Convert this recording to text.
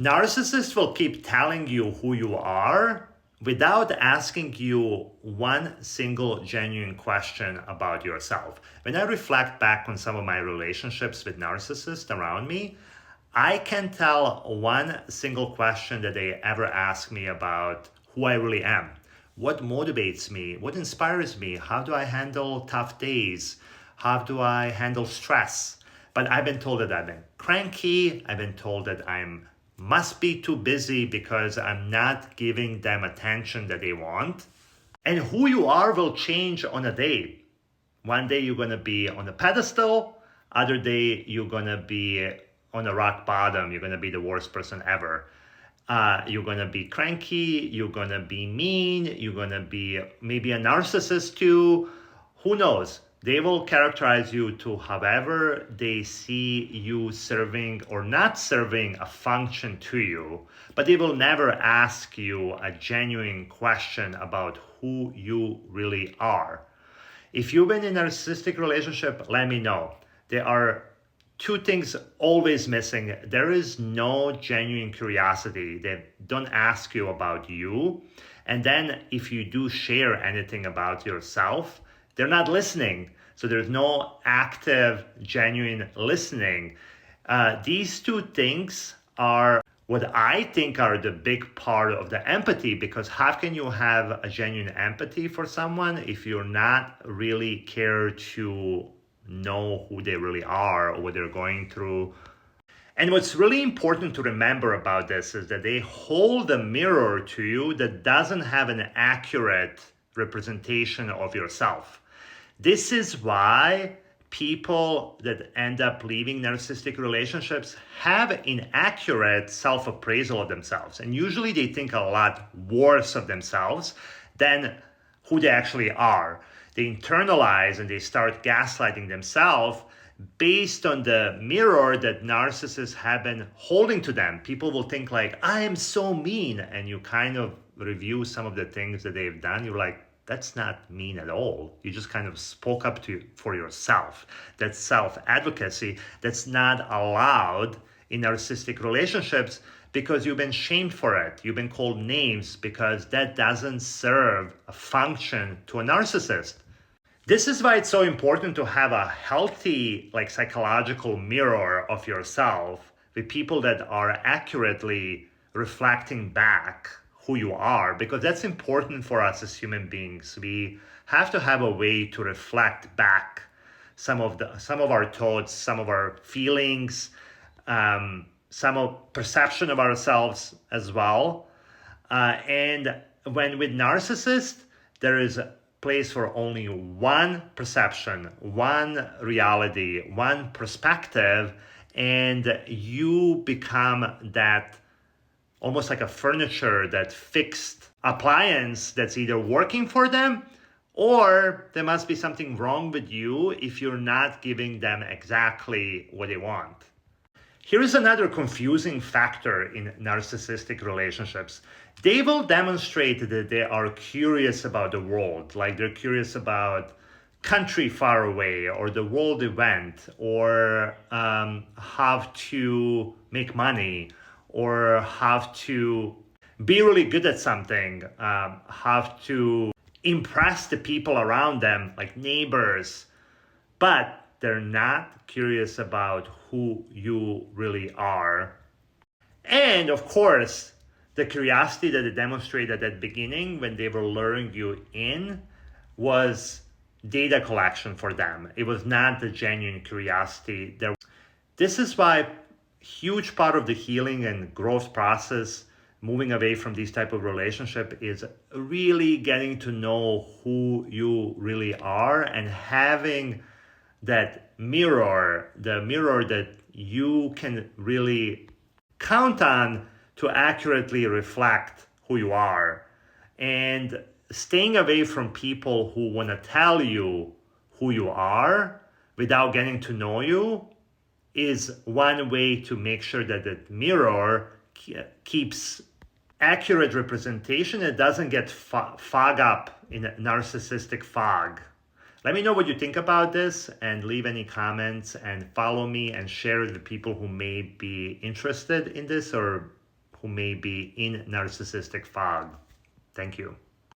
Narcissists will keep telling you who you are without asking you one single genuine question about yourself. When I reflect back on some of my relationships with narcissists around me, I can tell one single question that they ever ask me about who I really am. What motivates me? What inspires me? How do I handle tough days? How do I handle stress? But I've been told that I've been cranky. I've been told that I'm must be too busy because I'm not giving them attention that they want. And who you are will change on a day. One day you're going to be on a pedestal. Other day you're going to be on a rock bottom. You're going to be the worst person ever. You're going to be cranky. You're going to be mean. You're going to be maybe a narcissist too. Who knows? They will characterize you to however they see you serving or not serving a function to you, but they will never ask you a genuine question about who you really are. If you've been in a narcissistic relationship, let me know. There are two things always missing. There is no genuine curiosity. They don't ask you about you. And then if you do share anything about yourself, they're not listening. So there's no active, genuine listening. These two things are what I think are the big part of the empathy, because how can you have a genuine empathy for someone if you're not really care to know who they really are or what they're going through? And what's really important to remember about this is that they hold a mirror to you that doesn't have an accurate representation of yourself. This is why people that end up leaving narcissistic relationships have inaccurate self-appraisal of themselves. And usually they think a lot worse of themselves than who they actually are. They internalize and they start gaslighting themselves based on the mirror that narcissists have been holding to them. People will think like, I am so mean. And you kind of review some of the things that they've done. You're like, that's not mean at all. You just kind of spoke up for yourself. That's self-advocacy that's not allowed in narcissistic relationships because you've been shamed for it. You've been called names because that doesn't serve a function to a narcissist. This is why it's so important to have a healthy, psychological mirror of yourself with people that are accurately reflecting back who you are, because that's important for us as human beings. We have to have a way to reflect back some of our thoughts, some of our feelings, some of perception of ourselves as well. And when with narcissists, there is a place for only one perception, one reality, one perspective, and you become that almost like a furniture, that fixed appliance that's either working for them or there must be something wrong with you if you're not giving them exactly what they want. Here is another confusing factor in narcissistic relationships. They will demonstrate that they are curious about the world, like they're curious about country far away or the world event or how to make money or how to be really good at something, how to impress the people around them, like neighbors, but they're not curious about who you really are. And of course, the curiosity that they demonstrated at the beginning when they were luring you in was data collection for them. It was not the genuine curiosity. This is why huge part of the healing and growth process, moving away from this type of relationship, is really getting to know who you really are and having that mirror, the mirror that you can really count on to accurately reflect who you are. And staying away from people who want to tell you who you are without getting to know you is one way to make sure that the mirror keeps accurate representation. It doesn't get fog up in a narcissistic fog. Let me know what you think about this and leave any comments and follow me and share with the people who may be interested in this or who may be in narcissistic fog. Thank you.